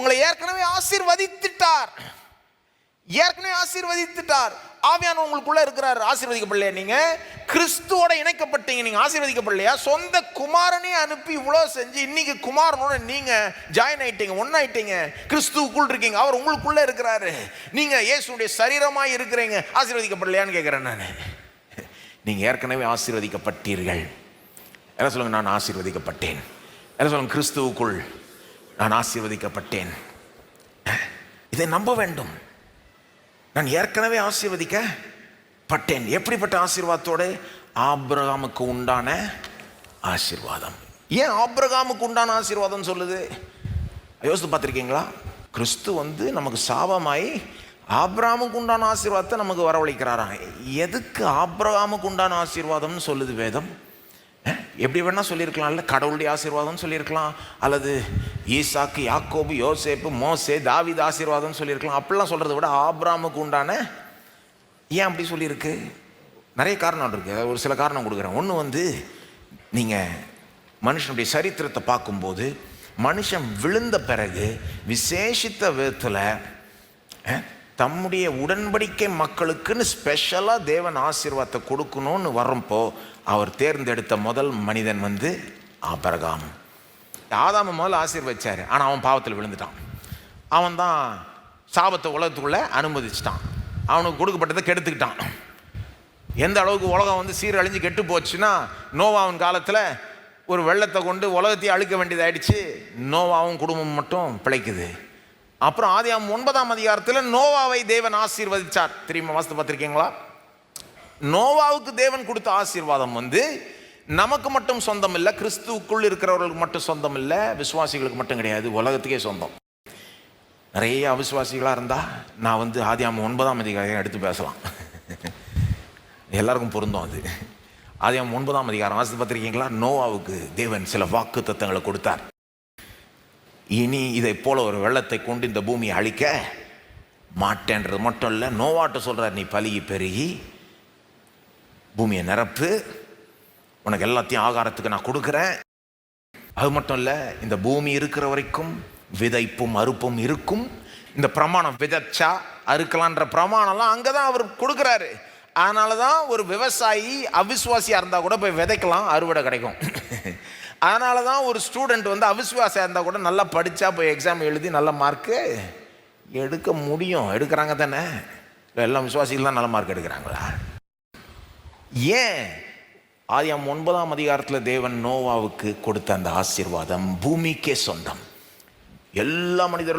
உங்களை ஏற்கனவே ஆசீர்வதித்துட்டார். ஏற்கனவே ஆசீர்வதித்துட்டார். ஆவியானவர் உங்களுக்குள்ள இருக்கிறார். ஆசீர்வதிக்கப்படலையா? நீங்க கிறிஸ்துவோட இணைக்கப்பட்டீங்க. நீங்க ஆசீர்வதிக்கப்படலையா? சொந்த குமாரனே அனுப்பி இவ்வளவு செஞ்சு இன்னைக்கு குமாரனோட நீங்க ஜாயின் ஆயிட்டீங்க, ஒன்னாயிட்டீங்க, கிறிஸ்துவுக்குள் இருக்கீங்க. அவர் உங்களுக்குள்ள இருக்கிறாரு. நீங்க இயேசுடைய சரீரமாய் இருக்கிறீங்க. ஆசீர்வதிக்கப்படலையான்னு கேட்கிறேன் நான். நீங்க ஏற்கனவே ஆசீர்வதிக்கப்பட்டீர்கள். என்ன சொல்லுங்க? நான் ஆசீர்வதிக்கப்பட்டேன். என்ன சொல்லுங்க? கிறிஸ்துவுக்குள் நான் ஆசீர்வதிக்கப்பட்டேன். இதை நம்ப வேண்டும். நான் ஏற்கனவே ஆசீர்வதிக்கப்பட்டேன். எப்படிப்பட்ட ஆசீர்வாதத்தோடு? ஆபிரகாமுக்கு உண்டான ஆசீர்வாதம். ஏன் ஆபிரகாமுக்கு உண்டான ஆசீர்வாதம் சொல்லுது? யோசித்து பார்த்துருக்கீங்களா? கிறிஸ்து நமக்கு சாபமாய் ஆபிரகாமுக்கு உண்டான ஆசீர்வாதத்தை நமக்கு வரவழைக்கிறாராம். எதுக்கு ஆபிரகாமுக்கு உண்டான ஆசீர்வாதம்னு சொல்லுது வேதம்? எப்படி வேணா சொல்லியிருக்கலாம்ல, கடவுளுடைய ஆசீர்வாதம் சொல்லியிருக்கலாம், அல்லது ஈசாக்கு, யாக்கோபு, யோசேப்பு, மோசே, தாவீது ஆசீர்வாதம் சொல்லியிருக்கலாம். அப்படிலாம் சொல்கிறத விட ஆபிரகாமுக்கு உண்டான ஏன் அப்படி சொல்லியிருக்கு? நிறைய காரணம் இருக்குது. ஒரு சில காரணம் கொடுக்குறேன். ஒன்று நீங்கள் மனுஷனுடைய சரித்திரத்தை பார்க்கும்போது, மனுஷன் விழுந்த பிறகு விசேஷித்த விதத்தில் தம்முடைய உடன்படிக்கை மக்களுக்குன்னு ஸ்பெஷலாக தேவன் ஆசீர்வாதத்தை கொடுக்கணும்னு வரப்போ அவர் தேர்ந்தெடுத்த முதல் மனிதன் ஆபிரகாம். ஆதாம முதல்ல ஆசீர்வதிச்சார். ஆனால் அவன் பாவத்தில் விழுந்துட்டான். அவன் தான் சாபத்தை உலகத்துக்குள்ளே அனுமதிச்சிட்டான். அவனுக்கு கொடுக்கப்பட்டதை கெடுத்துக்கிட்டான். எந்த அளவுக்கு உலகம் சீரழிஞ்சு கெட்டு போச்சுன்னா, நோவாவின் காலத்தில் ஒரு வெள்ளத்தை கொண்டு உலகத்தையும் அழிக்க வேண்டியதாயிடுச்சு. நோவாவும் குடும்பம் மட்டும் பிழைக்குது. அப்புறம் ஆதியாகமம் 9ஆம் அதிகாரத்தில் நோவாவை தேவன் ஆசீர்வதிச்சார். தெரியுமா? வாசித்து பார்த்துருக்கீங்களா? நோவாவுக்கு தேவன் கொடுத்த ஆசீர்வாதம் நமக்கு மட்டும் சொந்தம் இல்லை, கிறிஸ்துவுக்குள் இருக்கிறவர்களுக்கு மட்டும் சொந்தம் இல்லை, விசுவாசிகளுக்கு மட்டும் கிடையாது, உலகத்துக்கே சொந்தம். நிறைய அவிசுவாசிகளாக இருந்தால் நான் ஆதியாகமம் 9ஆம் அதிகாரம் எடுத்து பேசலாம். எல்லாருக்கும் பொருந்தும் அது. ஆதியாகமம் 9ஆம் அதிகாரம் வாசித்து பார்த்துருக்கீங்களா? நோவாவுக்கு தேவன் சில வாக்கு தத்தங்களை கொடுத்தார். இனி இதை போல ஒரு வெள்ளத்தை கொண்டு இந்த பூமியை அழிக்க மாட்டேன்றது மட்டும் இல்லை, நோவாட்ட சொல்கிறார், நீ பலுகி பெருகி பூமியை நிரப்பு, உனக்கு எல்லாத்தையும் ஆகாரத்துக்கு நான் கொடுக்குறேன். அது மட்டும் இல்லை, இந்த பூமி இருக்கிற வரைக்கும் விதைப்பும் அறுப்பும் இருக்கும். இந்த பிரமாணம், விதைச்சா அறுக்கலான்ற பிரமாணம்லாம் அங்கே தான் அவர் கொடுக்குறாரு. அதனால தான் ஒரு விவசாயி அவிசுவாசியாக இருந்தால் கூட போய் விதைக்கலாம், அறுவடை கிடைக்கும். அதனால தான் ஒரு ஸ்டூடெண்ட் அவிசுவாசியாக இருந்தால் கூட நல்லா படித்தா போய் எக்ஸாம் எழுதி நல்ல மார்க்கு எடுக்க முடியும். எடுக்கிறாங்க தானே? எல்லாம் விசுவாசிகள் தான் நல்ல மார்க் எடுக்கிறாங்களா? ஏன்? ஆதியாகமம் 9ஆம் அதிகாரத்தில் தேவன் நோவாவுக்கு கொடுத்த அந்த ஆசீர்வாதம் பூமிக்கே சொந்தம். எல்லா மனிதர்களும்